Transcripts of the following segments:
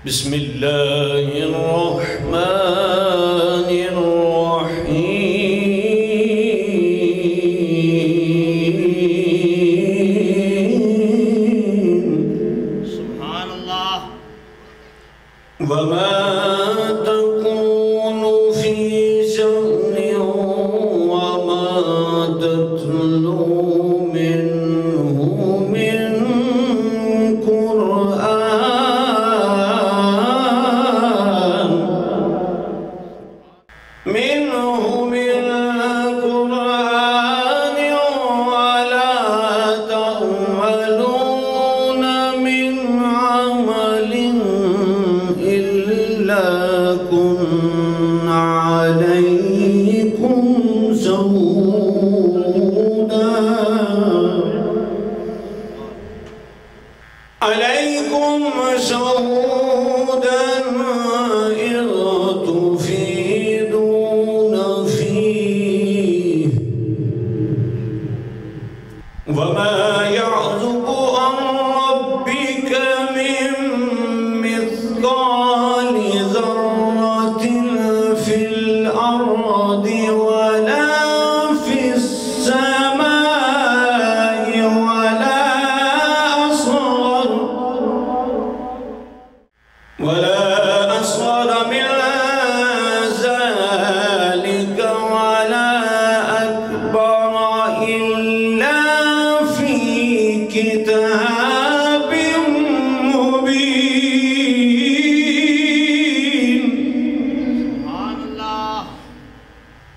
بسم الله الرحمن الرحيم سبحان الله. وما تكون في شأن وما تتلو منه من قرآن ولا تعملون من عمل إلا كنا عليكم شهودا إذ تفيدون فيه وما يعزب عن ربك من مثقال ذرة في الأرض ولا في السماء ولا أصغر من ذلك ولا أكبر إلا في كتاب مبين. سبحان الله.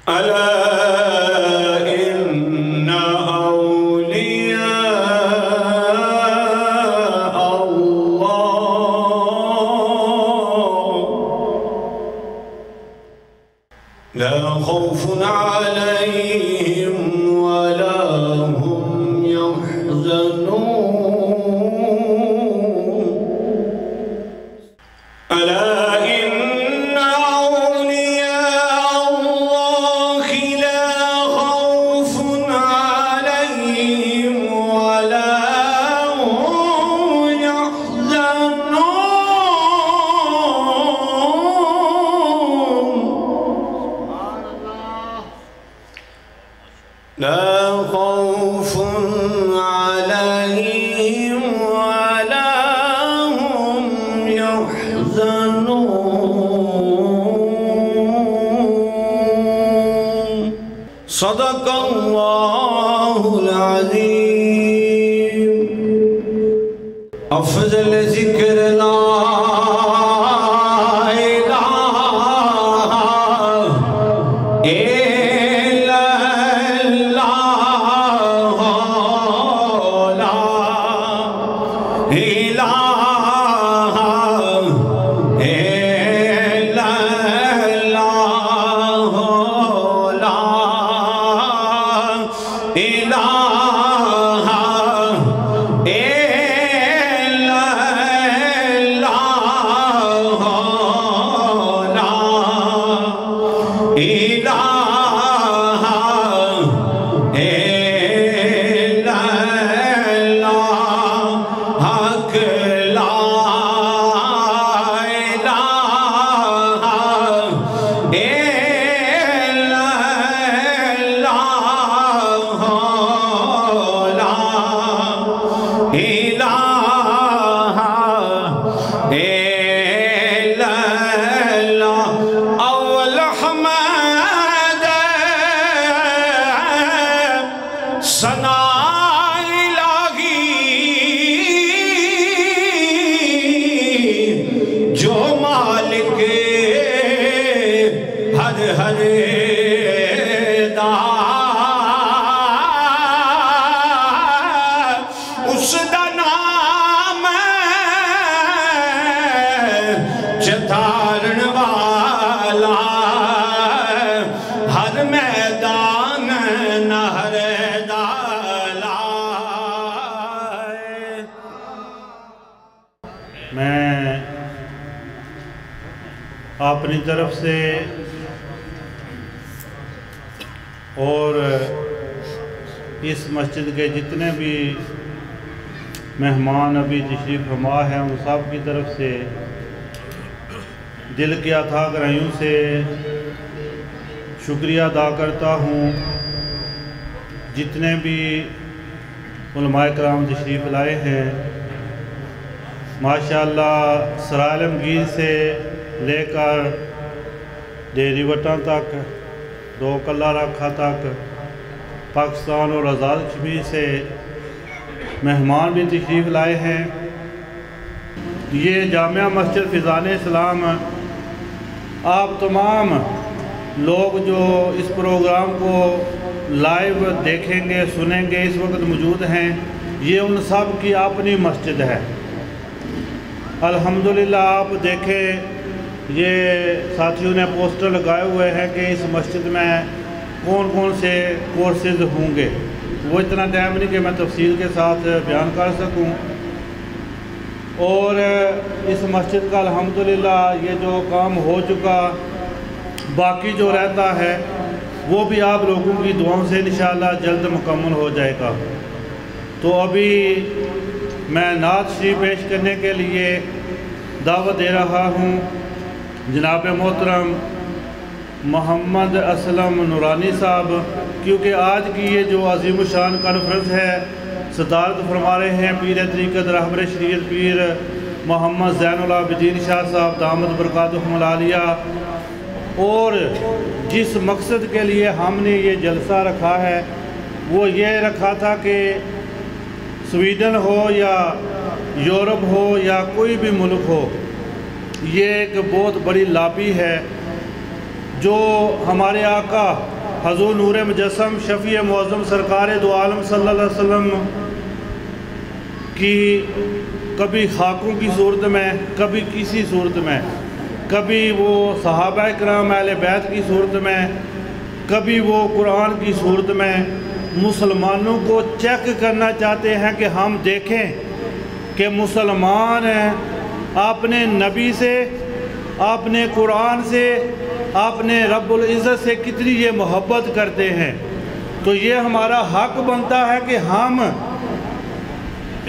ألا إن أولياء الله لا خوف عليهم ولا هم يحزنون. ألا إن أولياء الله لا خوف عليهم ولا هم يحزنون. لا خوف عليهم ولا هم يحزنون. صدق الله العظيم. أفضل ذكر لا چتارن والا ہر میدان نہر دالا. میں اپنی طرف سے اور اس مسجد کے جتنے بھی مہمان ابھی تشریف فرما ہیں ان سب کی طرف سے دل کے اتھا گہرائیوں سے شکریہ ادا کرتا ہوں جتنے بھی علماء کرام تشریف لائے ہیں۔ ماشاءاللہ سرائے عالمگیر سے لے کر ڈیری وٹاں تک، دو کلہ رکھا تک، پاکستان اور آزاد کشمیر سے مہمان بھی تشریف لائے ہیں۔ یہ جامعہ مسجد فیضان اسلام آپ تمام لوگ جو اس پروگرام کو لائیو دیکھیں گے سنیں گے اس وقت موجود ہیں، یہ ان سب کی اپنی مسجد ہے۔ الحمدللہ آپ دیکھیں یہ ساتھیوں نے پوسٹر لگائے ہوئے ہیں کہ اس مسجد میں کون کون سے کورسز ہوں گے۔ وہ اتنا ٹائم نہیں کہ میں تفصیل کے ساتھ بیان کر سکوں، اور اس مسجد کا الحمدللہ یہ جو کام ہو چکا، باقی جو رہتا ہے وہ بھی آپ لوگوں کی دعاؤں سے انشاءاللہ جلد مکمل ہو جائے گا۔ تو ابھی میں نعت شریف پیش کرنے کے لیے دعوت دے رہا ہوں جناب محترم محمد اسلم نورانی صاحب، کیونکہ آج کی یہ جو عظیم الشان کانفرنس ہے صدارت فرما رہے ہیں پیر طریقت رہبر شریعت پیر محمد زین العابدین شاہ صاحب دامت برکاتہم العالیہ، اور جس مقصد کے لیے ہم نے یہ جلسہ رکھا ہے وہ یہ رکھا تھا کہ سویڈن ہو یا یورپ ہو یا کوئی بھی ملک ہو، یہ ایک بہت بڑی لابی ہے جو ہمارے آقا حضور نور مجسم شفیع معظم سرکار دو عالم صلی اللہ علیہ وسلم کی کبھی خاکوں کی صورت میں، کبھی کسی صورت میں، کبھی وہ صحابہ کرام اہل بیت کی صورت میں، کبھی وہ قرآن کی صورت میں مسلمانوں کو چیک کرنا چاہتے ہیں کہ ہم دیکھیں کہ مسلمان اپنے نبی سے، اپنے قرآن سے، اپنے رب العزت سے کتنی یہ محبت کرتے ہیں۔ تو یہ ہمارا حق بنتا ہے کہ ہم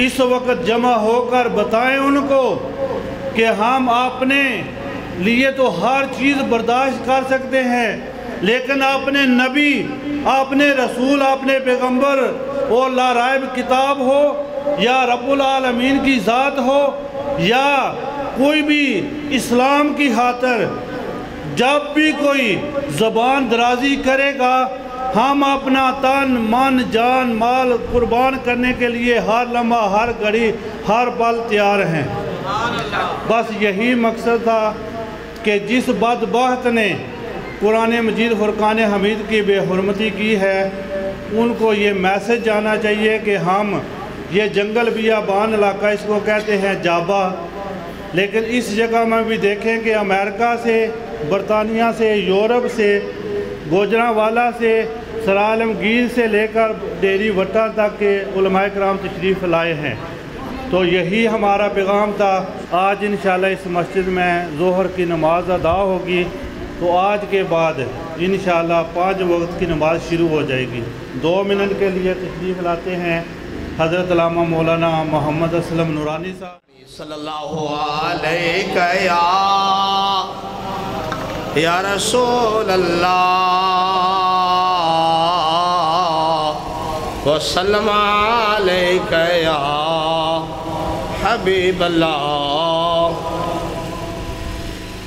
اس وقت جمع ہو کر بتائیں ان کو کہ ہم اپنے لیے تو ہر چیز برداشت کر سکتے ہیں، لیکن اپنے نبی، اپنے رسول، اپنے پیغمبر اور لا رائب کتاب ہو یا رب العالمین کی ذات ہو یا کوئی بھی اسلام کی خاطر جب بھی کوئی زبان درازی کرے گا، ہم اپنا تن من جان مال قربان کرنے کے لیے ہر لمحہ ہر گھڑی ہر پل تیار ہیں۔ بس یہی مقصد تھا کہ جس بدبخت نے قرآن مجید فرقان حمید کی بے حرمتی کی ہے ان کو یہ میسج جانا چاہیے کہ ہم یہ جنگل بیابان علاقہ اس کو کہتے ہیں جابا، لیکن اس جگہ میں بھی دیکھیں کہ امریکہ سے، برطانیہ سے، یورپ سے، گوجرانوالا سے، سرائے عالمگیر سے لے کر ڈیری وٹا تک کے علماء کرام تشریف لائے ہیں۔ تو یہی ہمارا پیغام تھا۔ آج انشاءاللہ اس مسجد میں ظہر کی نماز ادا ہوگی، تو آج کے بعد انشاءاللہ 5 وقت کی نماز شروع ہو جائے گی۔ 2 منٹ کے لیے تشریف لاتے ہیں حضرت علامہ مولانا محمد اسلم نورانی صاحب۔ صلی اللہ علیہ یا رسول اللہ وسلم علیہ یا حبیب اللہ۔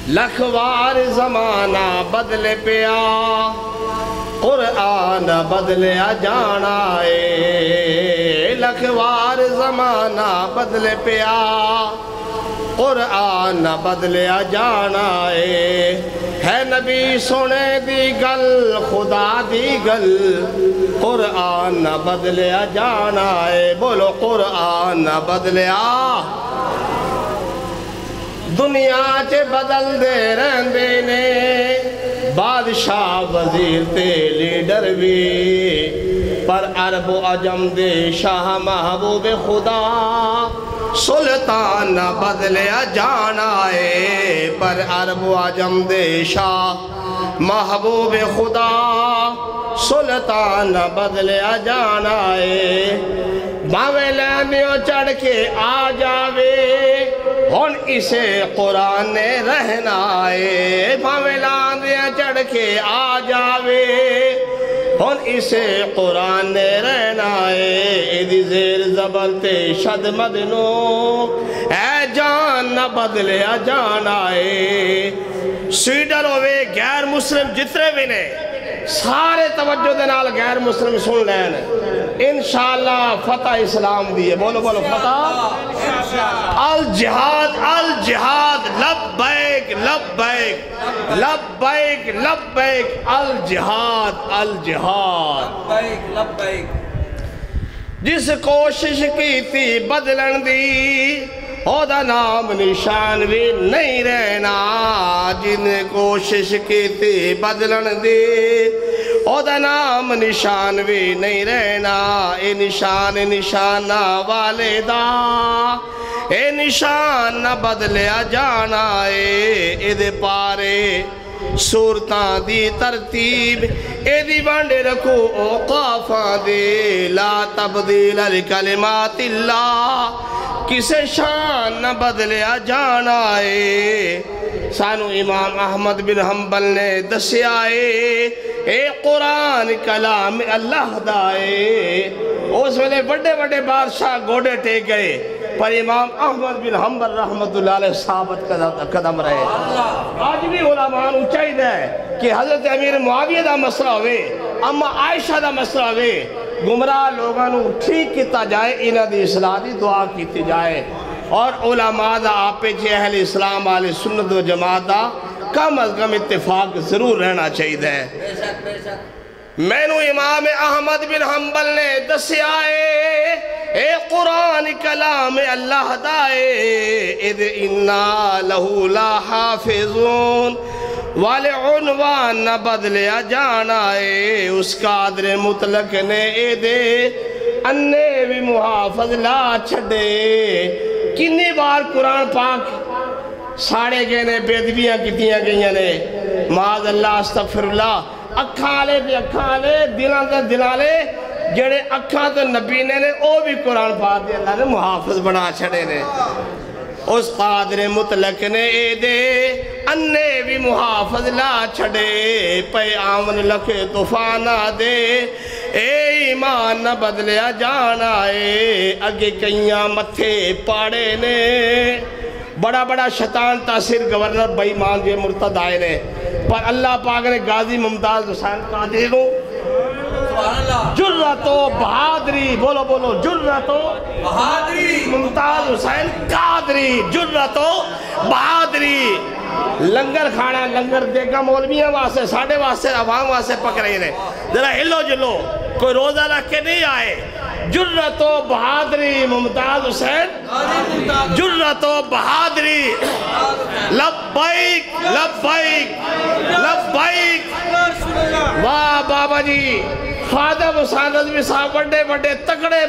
لکھوار زمانہ بدل پیا، قرآن بدلیا جانا ہے۔ لکھوار زمانہ بدل پیا، قرآن بدلیا جانا ہے نبی سنے دی گل خدا دی گل، قرآن بدلیا جانا ہے۔ بولو قرآن بدلیا، دنیا چے بدل دے رہندے نے بادشاہ وزیر تے لیڈر بھی، پر عرب و عجم دے شاہ محبوب خدا سلطان بدلیا جانا ہے۔ پر عرب و عجم دے شاہ محبوب خدا سلطان بدلیا جانا ہے۔ باویں لیندیوں چڑھ کے آ جاوے، ہن اسے قرآن نے رہنا ہے بھاویں لاندیاں چڑھ کے آ جاوے ہن اسے قرآن نے رہنا ہے ایدی زیر زبر تے شد مدنو اے جان نہ بدلیا جانا ہے سویڈر ہوئے غیر مسلم جتنے بھی نے سارے توجہ دے نال غیر مسلم سن لین انشاءاللہ فتح اسلام دیئے بولو بولو فتح الجہاد الجہاد لبیک لبیک لبیک لبیک الجہاد الجہاد لبیک لبیک جس کوشش کی تھی بدلن دی او دا نام نشان بھی نہیں رہنا جن کوشش کی تھی بدلن دی او دا نام نشان بھی نہیں رہنا اے نشان نشانہ والے دا اے نشان نہ بدلیا جانا اے دے پارے صورتاں دی ترتیب اے دی بانڈے رکھو اوقافاں دے لا تبدیل لکلمات اللہ کسے شان نہ بدلیا جانا ہے سانو امام احمد بن حنبل نے دسیا اے قرآن کلام اللہ دائے اس ویلے بڑے بڑے بادشاہ گوڑے ٹیک گئے پر امام احمد بن حنبل رحمت اللہ علیہ ثابت قدم رہے آج بھی علماء اچھائی دے کہ حضرت امیر معاویہ دا مسئلہ ہوئے اما عائشہ دا مسئلہ ہوئے گمراہ لوگانو ٹھیک کیتا جائے انہ دی اصلاح دی دعا کیتی جائے اور علماء دا آپے چھے اہل اسلام علیہ سنت و جماعت دا کم از کم اتفاق ضرور رہنا چاہیے دے میں نو امام احمد بن حنبل نے دسیا اے قرآن کلام اللہ دائے اذ انا لہو لا حافظون والے عنوان نہ بدلیا جانا ہے اس قادر مطلق نے اے دے اننے بھی محافظ لا چھڑے کنی بار قرآن پاک ساڑے گئے نے بیدبیاں کتیاں گئیاں نے معاذ اللہ استغفر اللہ اکھالے دے اکھالے دلان دے دلالے جڑے اکھاں تو نبی نے او بھی قرآن پاک دے اللہ نے محافظ بنا چھڑے نے اس قادر مطلق نے اے دے اننے بھی محافظ لا چھڑے پہ آمن لکھے طوفانہ دے اے ایمان نہ بدلیا جانا اے اگے کئیاں متھے پاڑے نے بڑا بڑا شیطان تاثیر گورنر بھائی مان جے مرتد آئے نے پر اللہ پاک نے غازی ممتاز حسین قادری کو جرت و بہادری بولو بولو جرت و بہادری ممتاز حسین قادری جرت و بہادری لنگر کھانا لنگر دیکھا مولویاں واسے ساڑھے واسے عوام واسے پک رہی نے ذرا ہلو جلو کوئی روزہ رکھ کے نہیں آئے جرت و بہادری ممتاز حسین جرت و بہادری لبیک لبیک لبیک واہ بابا جی خواجہ حسین رضوی صاحب بڑے بڑے تکڑے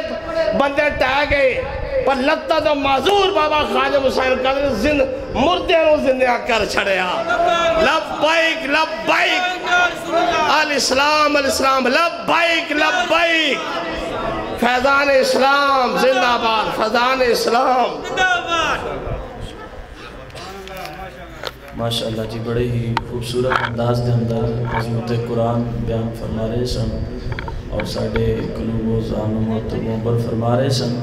بندے ٹہ گئے پر لگتا تو معذور بابا خواجہ حسین قادری مردے نو زندہ کر چھڑیا لبیک لبیک الاسلام الاسلام لبیک لبیک فیضان اسلام زندہ آباد فیضان اسلام ماشاءاللہ جی بڑے ہی خوبصورت انداز دے اندر عظمت قرآن بیان فرما رہے سن اور ساڑھے قلوب و ذہن و معتبر فرما رہے سن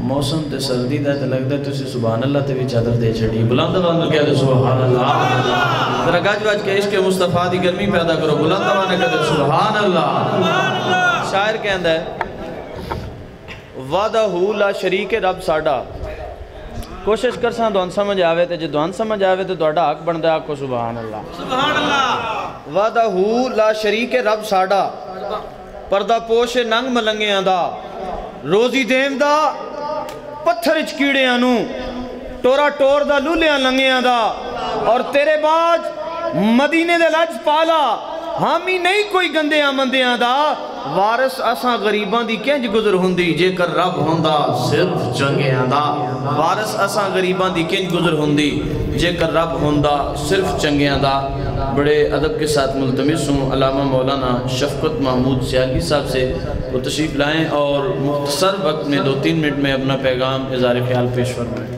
موسم تے سردی دا تے لگتا ہے تو اسی سبحان اللہ تے بھی چادر دے چھڑی بلند آواز کہہ دے سبحان اللہ ذرا گاج باج کے عشق مصطفیٰ دی گرمی پیدا کرو بلند آواز کہہ دے سبحان اللہ شاعر کہندہ ہے وعدہ لا شریک رب ساڑا کوشش کرساں دوان سمجھ آوے تے جو دوان سمجھ آوے تو دوڑا حق بندہ آپ کو سبحان اللہ سبحان اللہ وعدہ لا شریک رب ساڑا پردہ پوش ننگ ملنگیاں دا روزی دیم دا پتھر کیڑے آنو ٹورا ٹور دا لولیاں لنگیاں دا اور تیرے باج مدینے دے لج پالا ہمی نہیں کوئی گندے آمندیاں دا وارث اساں غریباں دی کینج گزر ہوندی جے کر رب ہوندا صرف چنگیاں دا وارث اساں غریباں دی کینج گزر ہوندی جے کر رب ہوندا صرف چنگیاں دا بڑے ادب کے ساتھ ملتمس ہوں علامہ مولانا شفقت محمود سیالی صاحب سے وہ تشریف لائیں اور مختصر وقت میں 2-3 منٹ میں اپنا پیغام اظہار خیال پیش فرمائیں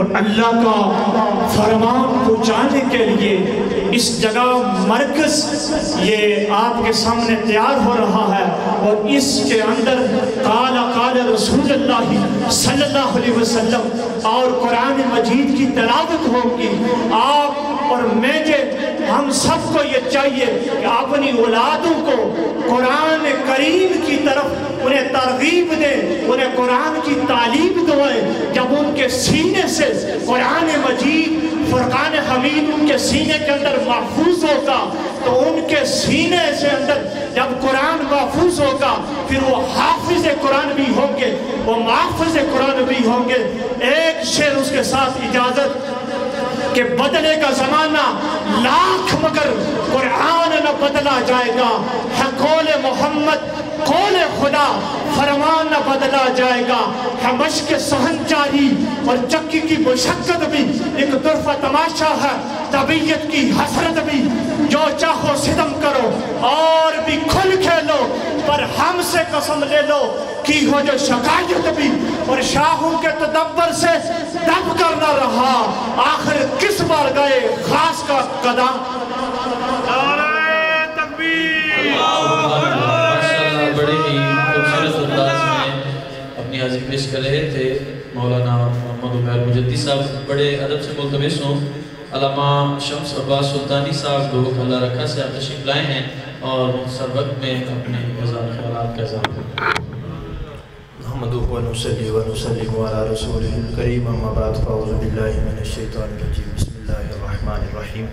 اور اللہ کا فرمان پہنچانے کے لیے اس جگہ مرکز یہ آپ کے سامنے تیار ہو رہا ہے، اور اس کے اندر قال رسول اللہ صلی اللہ علیہ وسلم اور قرآن مجید کی تلاوت ہوگی۔ آپ اور مجھے ہم سب کو یہ چاہیے کہ اپنی اولادوں کو قرآن کریم کی طرف انہیں ترغیب دیں، انہیں قرآن کی تعلیم دیں۔ جب ان کے سینے سے قرآن مجید فرقان حمید ان کے سینے کے اندر محفوظ ہوگا تو ان کے سینے سے اندر جب قرآن محفوظ ہوگا پھر وہ حافظ قرآن بھی ہوں گے، وہ محافظ قرآن بھی ہوں گے۔ ایک شعر اس کے ساتھ اجازت کہ بدلے کا زمانہ لاکھ مگر قرآن نہ بدلا جائے گا، ہے قول محمد قول خدا فرمان نہ بدلا جائے گا، ہے مشق سہن جاری اور چکی کی مشقت بھی ایک طرفہ تماشا ہے، طبیعت کی حسرت بھی جو چاہو ستم کرو اور بھی کھل کھیلو، پر ہم سے قسم لے لو کی ہو جو شکایت بھی، اور شاہوں کے تدبر سے دب کر نہ رہا، آخر کس بار گئے خاص کا قدم۔ نعرہ تکبیر! ماشاءاللہ بڑے ہی خوبصورت انداز میں اپنی حاضری پیش کر رہے تھے مولانا محمد عمیر مجدی صاحب۔ بڑے ادب سے ملتمس ہوں علامہ شمس عباس سلطانی صاحب لوگ اللہ رکھا سے آپ تشریف لائے ہیں اور مختصر وقت میں اپنے خیالات کا اظہار کریں۔ نحمدہ و نصلی و نسلم علی رسولہ الکریم، اما بعد فاعوذ باللہ من الشیطان الرجیم، بسم اللہ الرحمن الرحیم۔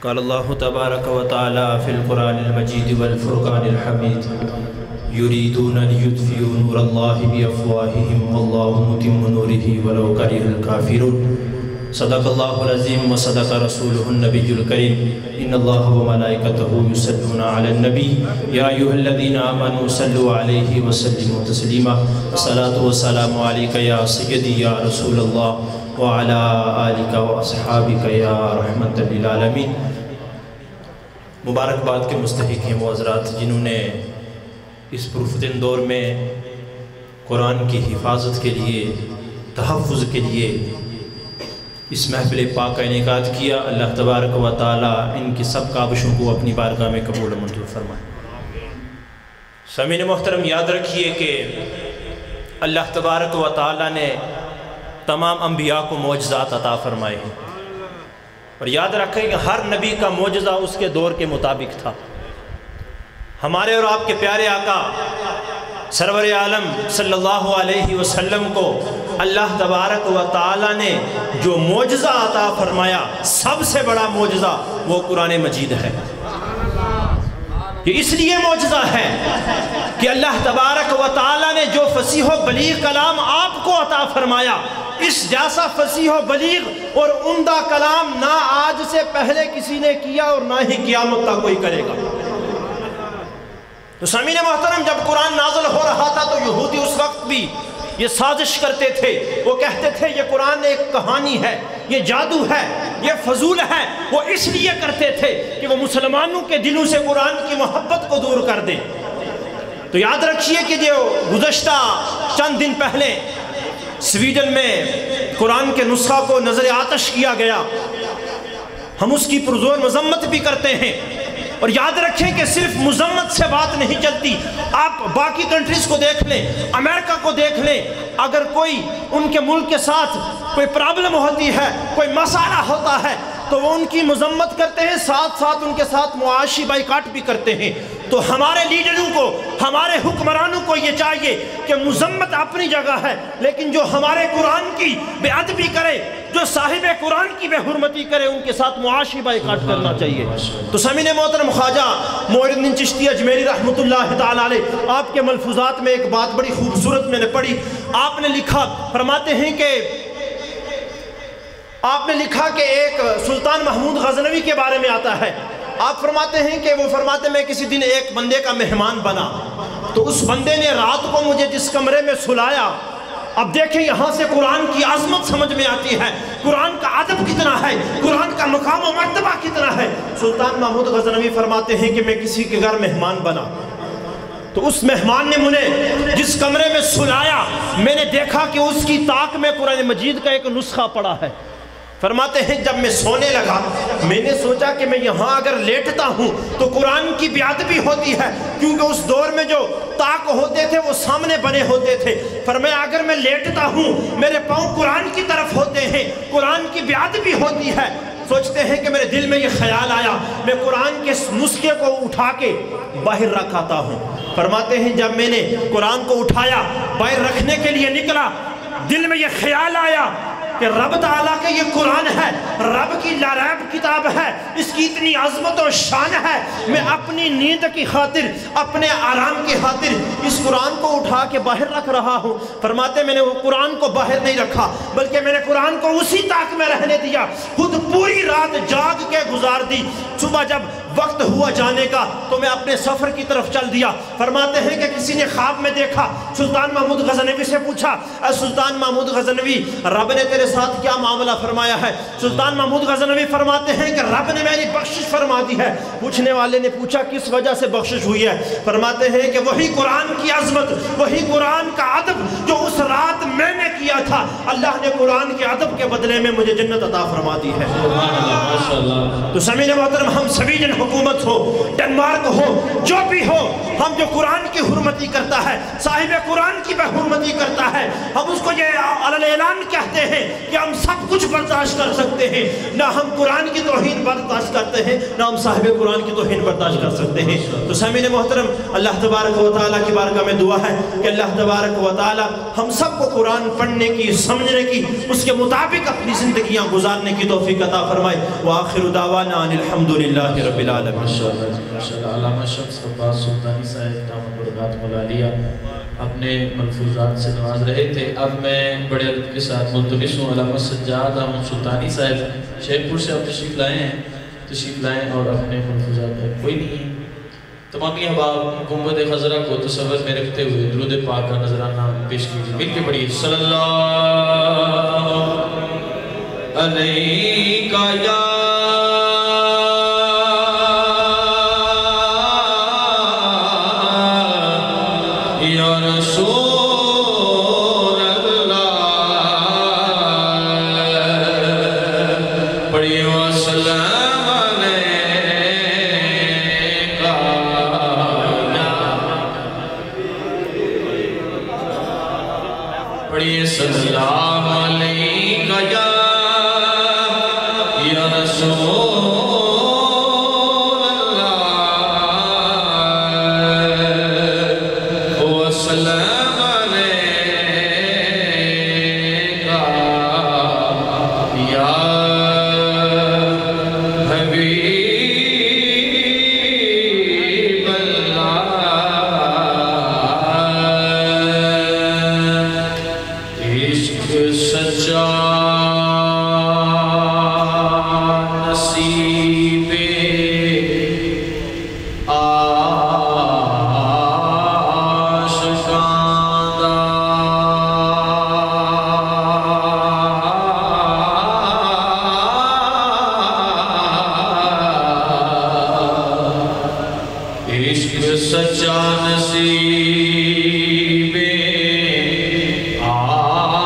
قال اللہ تبارک و تعالی فی القرآن المجید والفرقان الحمید، یریدون لیطفئوا نور اللہ بافواہہم واللہ متم نورہ ولو کرہ الکافرون۔ صدق اللہ العظیم و صدق رسولہ النبی الکریم، ان اللہ و ملائکتہ یصلون علی النبی یا ایھا الذین آمنوا صلوا علیہ وسلموا تسلیما۔ الصلاۃ والسلام علیک یا سیدی یا رسول اللہ وعلی آلک و اصحابک یا رحمت للعالمین۔ مبارکباد کے مستحق ہیں وہ حضرات جنہوں نے اس پرفتن دور میں قرآن کی حفاظت کے لیے، تحفظ کے لیے اس محفل پاک کا انعقاد کیا۔ اللہ تبارک و تعالی ان کی سب کاوشوں کو اپنی بارگاہ میں قبول و منظور فرمائے۔ سامعین محترم، یاد رکھیے کہ اللہ تبارک و تعالی نے تمام انبیاء کو معجزات عطا فرمائے ہیں، اور یاد رکھیں کہ ہر نبی کا معجزہ اس کے دور کے مطابق تھا۔ ہمارے اور آپ کے پیارے آقا سرور عالم صلی اللہ علیہ وسلم کو اللہ تبارک و تعالی نے جو معجزہ عطا فرمایا، سب سے بڑا معجزہ وہ قرآن مجید ہے۔ یہ اس لیے معجزہ ہے کہ اللہ تبارک و تعالی نے جو فصیح و بلیغ کلام آپ کو عطا فرمایا، اس جیسا فصیح و بلیغ اور عمدہ کلام نہ آج سے پہلے کسی نے کیا اور نہ ہی قیامت تک کوئی کرے گا۔ تو سامعین محترم، جب قرآن نازل ہو رہا تھا تو یہودی اس وقت بھی یہ سازش کرتے تھے، وہ کہتے تھے یہ قرآن ایک کہانی ہے، یہ جادو ہے، یہ فضول ہے۔ وہ اس لیے کرتے تھے کہ وہ مسلمانوں کے دلوں سے قرآن کی محبت کو دور کر دیں۔ تو یاد رکھیے کہ جو گزشتہ چند دن پہلے سویڈن میں قرآن کے نسخہ کو نظر آتش کیا گیا، ہم اس کی پرزور مذمت بھی کرتے ہیں، اور یاد رکھیں کہ صرف مذمت سے بات نہیں چلتی۔ آپ باقی کنٹریز کو دیکھ لیں، امریکہ کو دیکھ لیں، اگر کوئی ان کے ملک کے ساتھ کوئی پرابلم ہوتی ہے، کوئی مسئلہ ہوتا ہے تو وہ ان کی مذمت کرتے ہیں، ساتھ ساتھ ان کے ساتھ معاشی بائیکاٹ بھی کرتے ہیں۔ تو ہمارے لیڈروں کو، ہمارے حکمرانوں کو یہ چاہیے کہ مذمت اپنی جگہ ہے، لیکن جو ہمارے قرآن کی بے ادبی کرے، جو صاحب قرآن کی بے حرمتی کرے، ان کے ساتھ معاشی بائیکاٹ کرنا چاہیے۔ تو سامعین محترم، خواجہ معین الدین چشتی اجمیری رحمۃ اللہ تعالی علیہ، آپ کے ملفوظات میں ایک بات بڑی خوبصورت میں نے پڑھی۔ آپ نے لکھا، فرماتے ہیں کہ آپ نے لکھا کہ ایک سلطان محمود غزنوی کے بارے میں آتا ہے۔ آپ فرماتے ہیں کہ وہ فرماتے میں کسی دن ایک بندے کا مہمان بنا، تو اس بندے نے رات کو مجھے جس کمرے میں سلایا، اب دیکھیں یہاں سے قرآن کی عظمت سمجھ میں آتی ہے، قرآن کا ادب کتنا ہے، قرآن کا مقام و مرتبہ کتنا ہے۔ سلطان محمود غزنوی فرماتے ہیں کہ میں کسی کے گھر مہمان بنا، تو اس مہمان نے مجھے جس کمرے میں سلایا میں نے دیکھا کہ اس کی طاق میں قرآن مجید کا ایک نسخہ پڑا ہے۔ فرماتے ہیں جب میں سونے لگا میں نے سوچا کہ میں یہاں اگر لیٹتا ہوں تو قرآن کی بیادبی ہوتی ہے، کیونکہ اس دور میں جو طاق ہوتے تھے وہ سامنے بنے ہوتے تھے۔ فرمایا اگر میں لیٹتا ہوں میرے پاؤں قرآن کی طرف ہوتے ہیں، قرآن کی بیادبی ہوتی ہے۔ سوچتے ہیں کہ میرے دل میں یہ خیال آیا میں قرآن کے نسخے کو اٹھا کے باہر رکھاتا ہوں۔ فرماتے ہیں جب میں نے قرآن کو اٹھایا باہر رکھنے کے لیے نکلا، دل میں یہ خیال آیا کہ رب تعالیٰ کے یہ قرآن ہے، رب کی لاریب کتاب ہے، اس کی اتنی عظمت و شان ہے، میں اپنی نیند کی خاطر اپنے آرام کی خاطر اس قرآن کو اٹھا کے باہر رکھ رہا ہوں۔ فرماتے میں نے وہ قرآن کو باہر نہیں رکھا بلکہ میں نے قرآن کو اسی طاق میں رہنے دیا، خود پوری رات جاگ کے گزار دی۔ صبح جب وقت ہوا جانے کا تو میں اپنے سفر کی طرف چل دیا۔ فرماتے ہیں کہ کسی نے خواب میں دیکھا، سلطان محمود غزنوی سے پوچھا اے سلطان محمود غزنوی رب نے تیرے ساتھ کیا معاملہ فرمایا ہے؟ سلطان محمود غزنوی فرماتے ہیں کہ رب نے میری بخشش فرما دی ہے۔ پوچھنے والے نے پوچھا کس وجہ سے بخشش ہوئی ہے؟ فرماتے ہیں کہ وہی قرآن کی عظمت، وہی قرآن کا ادب جو اس رات میں نے کیا تھا، اللہ نے قرآن کے ادب کے بدلے میں مجھے جنت عطا فرما دی ہے۔ تو سامعین محترم ہم سبھی جن حکومت ہو، ڈنمارک ہو، جو بھی ہو، ہم جو قرآن کی حرمتی کرتا ہے، صاحب قرآن کی حرمتی کرتا ہے، ہم اس کو یہ علی اعلان کہتے ہیں کہ ہم سب کچھ برداشت کر سکتے ہیں، نہ ہم قرآن کی توہین برداشت کرتے ہیں نہ ہم صاحب قرآن کی توہین برداشت کر سکتے ہیں۔ تو سامعین محترم اللہ تبارک و تعالیٰ کی بارگاہ میں دعا ہے کہ اللہ تبارک و تعالیٰ ہم سب کو قرآن پڑھنے کی، سمجھنے کی، اس کے مطابق اپنی زندگیاں گزارنے کی توفیق عطا فرمائے۔ وآخر دعوانا ان الحمدللہ رب العالمین۔ ماشاءاللہ علامہ شمس عباس سلطانی صاحب دامت برکات ملالیہ اپنے ملفوظات سے نواز رہے تھے۔ اب میں بڑے ادب کے ساتھ ملتمس ہوں علامہ سجاد احمد سلطانی صاحب شیخ پور سے آپ تشریف لائے ہیں، تشریف لائیں اور اپنے ملفوظات میں کوئی نہیں ہے تمامی احباب گنبد خضرا کو تصور میں رکھتے ہوئے درود پاک کا نذرانہ پیش کیجیے، مل کے پڑھیے صلی اللہ علیہ یا رسول اللہ، پڑھیے وسلام علیکہ، پڑھیے صلی اللہ علیکہ یا رسول اللہ، وسلام علیکہ یا حبیب اللہ۔ عشق سچا نصیب عاشقاں دا، عشق سچا نصیب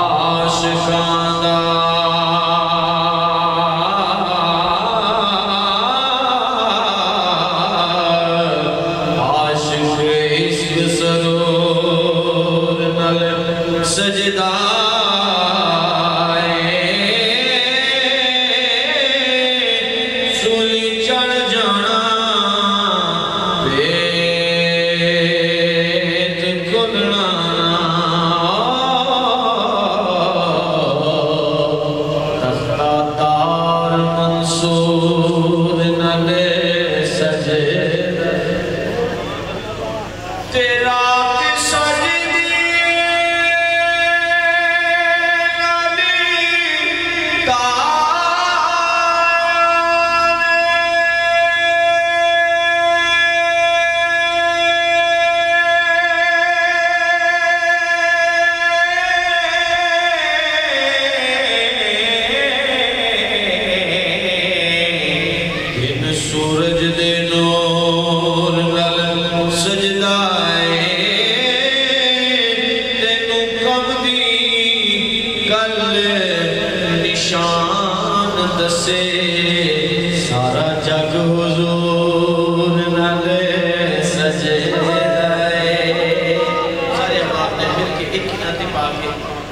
عاشقاں دا، عاشق عشق سرور نال سجدہ سولی چڑھ جانا پیت کھلنا، تختہ تار منصور نال سجدہ تیرا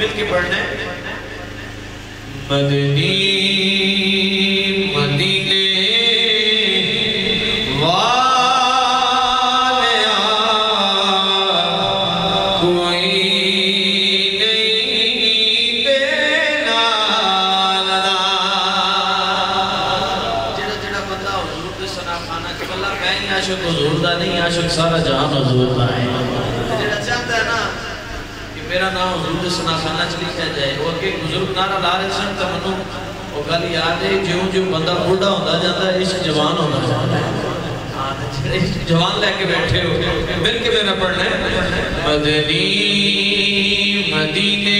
مل کے پڑھنے مدنی مدینے عاشق سارا جہان حضور دا ہے جڑا چاہتا ہے نا کہ میرا نام حضور دے سنا خانہ چ لکھا جائے وہ کہ بزرگ نعرہ لا رہے سن تے منوں وہ گل یاد ہے جیوں بندہ بوڑھا ہوندا جاندا ہے عشق جوان ہوندا جاندا ہے ہاں عشق جوان لے کے بیٹھے ہو مل کے میرا پڑھنا ہے مدنی مدینے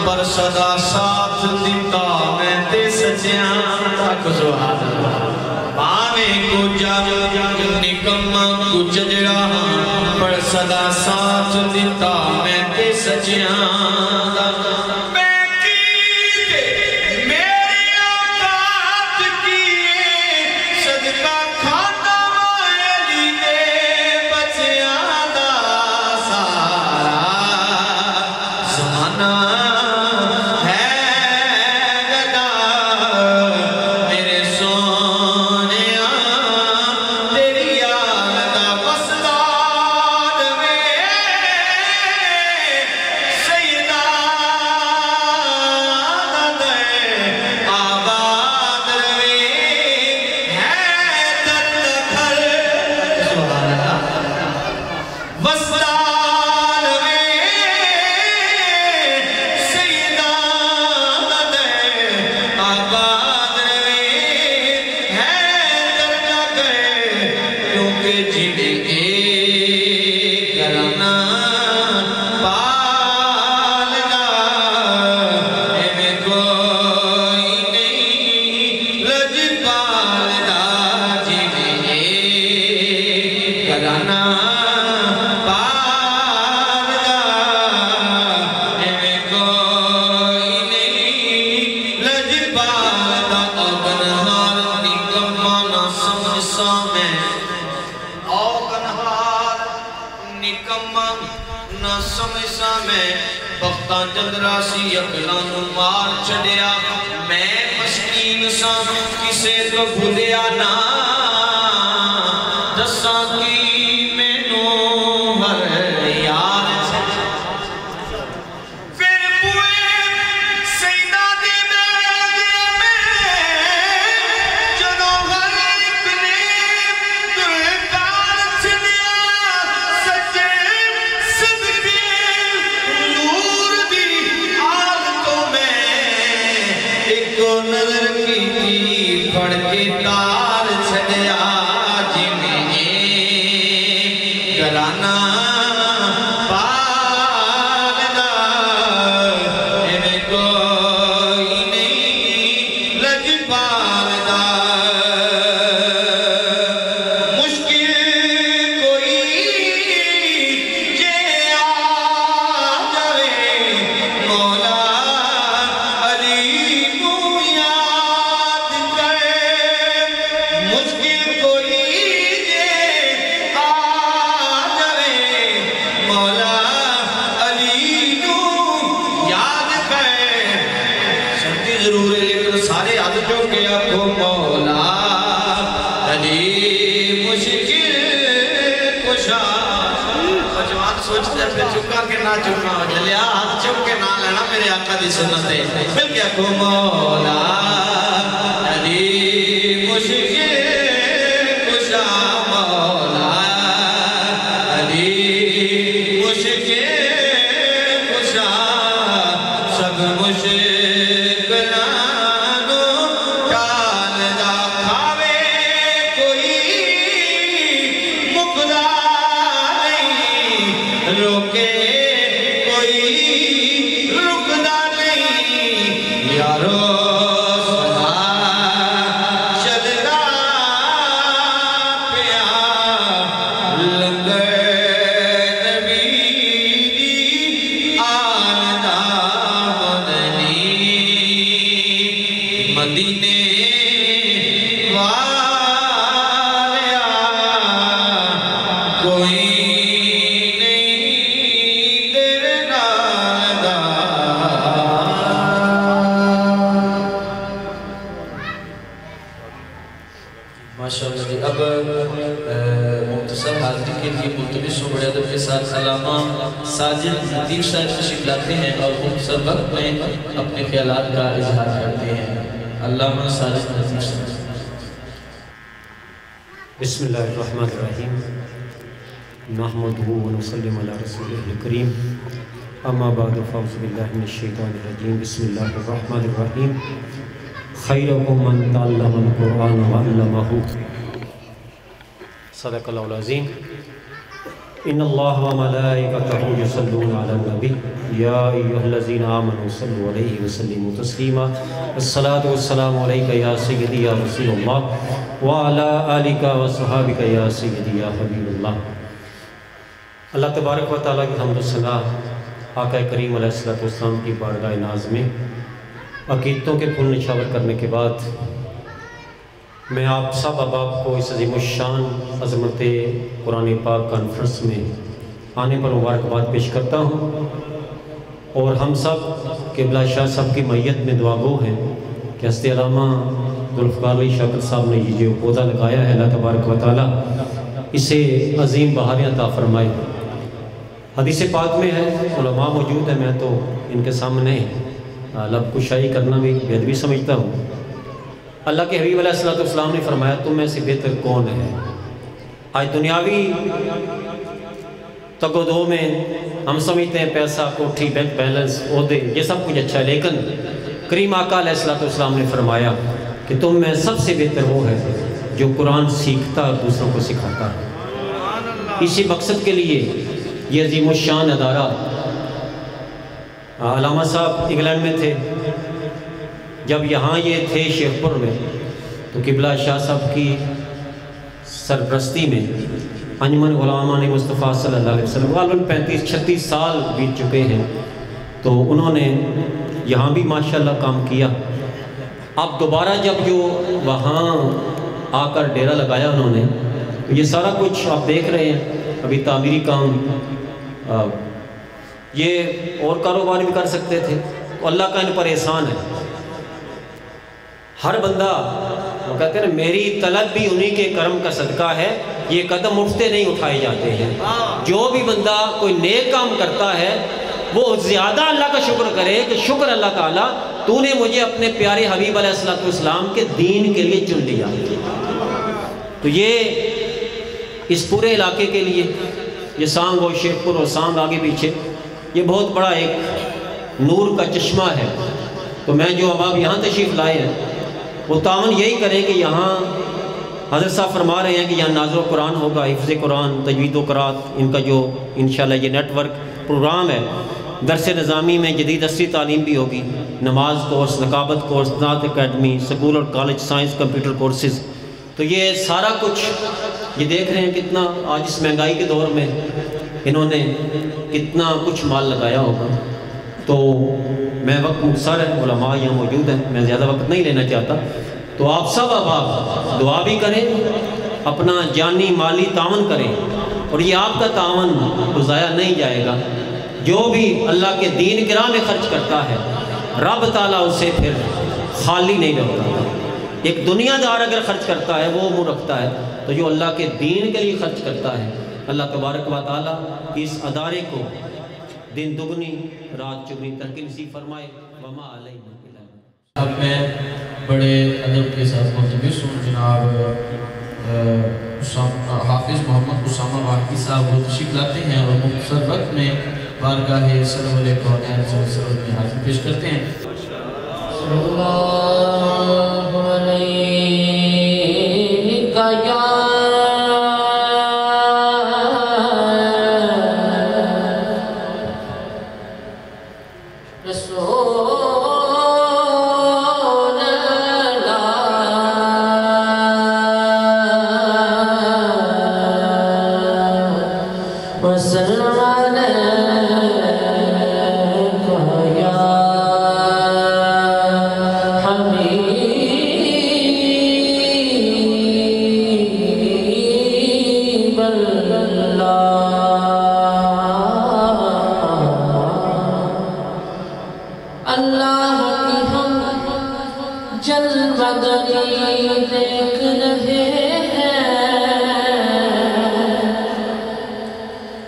پر صدا ساتھ دیتا میں تے سجیاں پاوے کو جا نکما کو ججڑا پر صدا ساتھ دیتا میں تے سجیاں چندراسی اکلانو مار چڑیا میں مسکین سا کسے تو بھولیا نا دسا کی میں نو ہر یار پھر پوئے سیدہ دی میں جنو ہر اپنے درکار چھنیا سچے صدقے نظر کی پڑھ کے تار چھڑ نہ چکنا ہو جلیا ہاتھ چک کے نہ لینا میرے آقا دی سنت ہے مل گیا کو مولا علی مشکل کشا مولا علی مشکل کشا سب مشکلانوں ٹال دا کھاوے کوئی مقدار روکے کوئی رکدا نہیں یارو چلدا پیا لنگر نبی دی آلدا مدنی مدینے والیا کوئی ماشاءاللہ جی اب مختصر حاضری کے لیے ملتمس ہوں بڑے ادب کے ساتھ علامہ ساجد لطیف صاحب تشریف لاتے ہیں اور مختصر وقت میں اپنے خیالات کا اظہار کرتے ہیں علامہ ساجد لطیف صاحب بسم اللہ الرحمن الرحیم نحمدہ ونصلی علی رسولہ الکریم اما بعد فاعوذ باللہ من الشیطان الرجیم بسم اللہ الرحمن الرحیم خیرکم من تعلم القرآن وعلمہ صدق اللہ العظیم ان اللہ وملائکتہ یصلون علی النبی یا ایہا الذین آمنوا صلوا علیہ وسلموا تسلیما الصلاۃ والسلام علیکہ یا سیدی یا رسول اللہ وعلی آلک وصحابک یا سیدی یا حبیب اللہ۔ اللہ تبارک و تعالیٰ کی حمد و ثنا آقا کریم علیہ السلام کی بارگاہ ناز میں عقیدتوں کے پھول نچھاور کرنے کے بعد میں آپ سب احباب کو اس عظیم الشان عظمت قرآن پاک کانفرنس میں آنے پر مبارکباد پیش کرتا ہوں اور ہم سب قبلہ شاہ صاحب کی میت میں دعا گو ہیں کہ حضرت علامہ ذوالفقار علی شاکر صاحب نے یہ جو پودا لگایا ہے اللہ تبارک و تعالیٰ اسے عظیم بہاریں عطا فرمائے۔ حدیث پاک میں ہے علماء موجود ہیں، میں تو ان کے سامنے لب کشائی کرنا بھی بےدبی سمجھتا ہوں۔ اللہ کے حبیب علیہ السلام نے فرمایا تم میں سے بہتر کون ہے؟ آج دنیاوی تگ و دو میں ہم سمجھتے ہیں پیسہ، کوٹھی، بینک بیلنس، عہدے، یہ سب کچھ اچھا ہے، لیکن کریم آقا علیہ السلام نے فرمایا کہ تم میں سب سے بہتر وہ ہے جو قرآن سیکھتا اور دوسروں کو سکھاتا ہے۔ اسی مقصد کے لیے یہ عظیم الشان ادارہ، علامہ صاحب انگلینڈ میں تھے، جب یہاں یہ تھے شیخ پور میں تو قبلہ شاہ صاحب کی سرپرستی میں انجمن علماء مصطفیٰ صلی اللہ علیہ وسلم غالباً 35-36 سال بیت چکے ہیں، تو انہوں نے یہاں بھی ماشاءاللہ کام کیا۔ اب دوبارہ جب جو وہاں آ کر ڈیرا لگایا انہوں نے، تو یہ سارا کچھ آپ دیکھ رہے ہیں، ابھی تعمیری کام، یہ اور کاروبار بھی کر سکتے تھے، تو اللہ کا ان پر احسان ہے۔ ہر بندہ، وہ کہتے ہیں میری طلب بھی انہی کے کرم کا صدقہ ہے، یہ قدم اٹھتے نہیں اٹھائے جاتے ہیں۔ جو بھی بندہ کوئی نیک کام کرتا ہے وہ زیادہ اللہ کا شکر کرے کہ شکر اللہ تعالیٰ تو نے مجھے اپنے پیارے حبیب علیہ السلام کے دین کے لیے چن لیا۔ تو یہ اس پورے علاقے کے لیے، یہ سانگ اور شیخ پور اور سانگ آگے پیچھے، یہ بہت بڑا ایک نور کا چشمہ ہے۔ تو میں جو احباب یہاں تشریف لائے ہیں وہ تعاون یہی کریں کہ یہاں حضرت صاحب فرما رہے ہیں کہ یہاں نازل قرآن ہوگا، حفظ قرآن، تجوید و قرات، ان کا جو انشاءاللہ یہ نیٹ ورک پروگرام ہے، درس نظامی میں جدید عصری تعلیم بھی ہوگی، نماز کورس، نقابت کورس، نعت اکیڈمی، سکول اور کالج سائنس، کمپیوٹر کورسز، تو یہ سارا کچھ یہ دیکھ رہے ہیں کتنا آج اس مہنگائی کے دور میں انہوں نے کتنا کچھ مال لگایا ہوگا۔ تو میں وقت مختصر ہے، علماء یہاں موجود ہیں، میں زیادہ وقت نہیں لینا چاہتا، تو آپ سب احباب دعا بھی کریں، اپنا جانی مالی تعاون کریں، اور یہ آپ کا تعاون ضائع نہیں جائے گا۔ جو بھی اللہ کے دین کی راہ میں خرچ کرتا ہے رب تعالیٰ اسے پھر خالی نہیں رکھتا۔ ایک دنیا دار اگر خرچ کرتا ہے وہ منہ رکھتا ہے، تو جو اللہ کے دین کے لیے خرچ کرتا ہے اللہ تبارک و تعالیٰ اس ادارے کو دن دگنی رات چگنی ترقی نصیب فرمائے. وما علینا الا البلاغ. اب میں بڑے ادب کے ساتھ ملتمس ہوں جناب حافظ محمد اسامہ واحدی صاحب وہ تشریف لاتے ہیں اور مختصر وقت میں بارگاہ سرور کونین سرور میں حاضر پیش کرتے ہیں. اللہ علیہ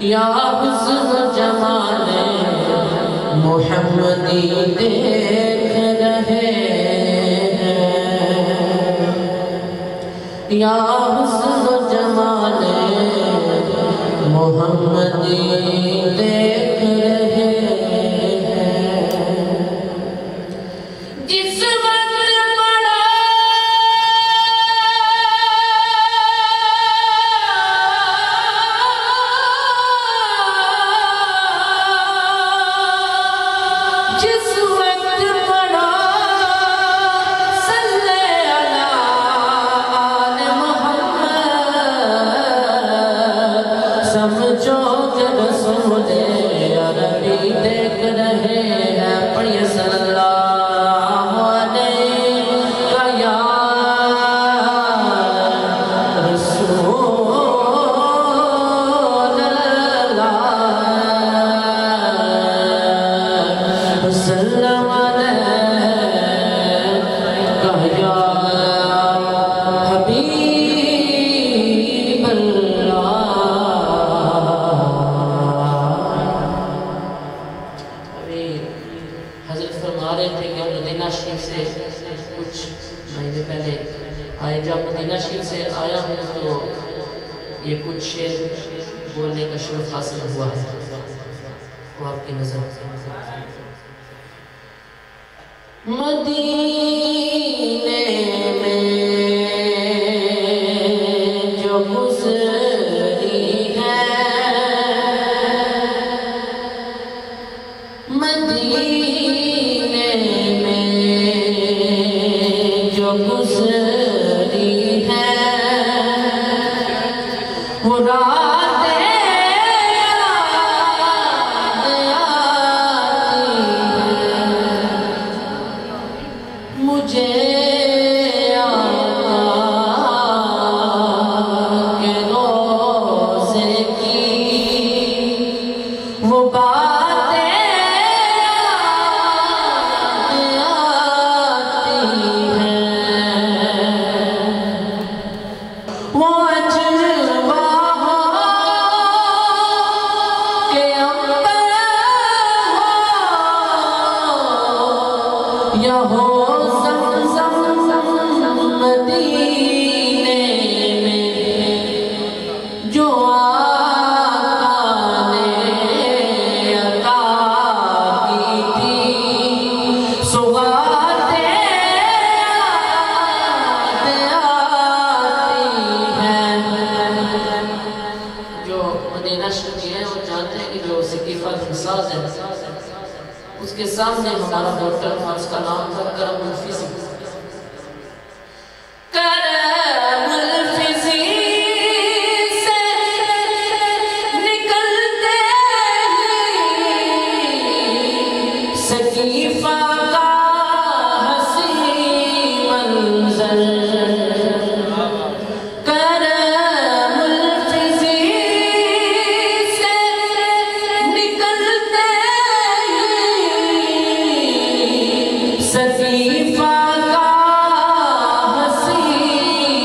یا سقیفہ کا حسین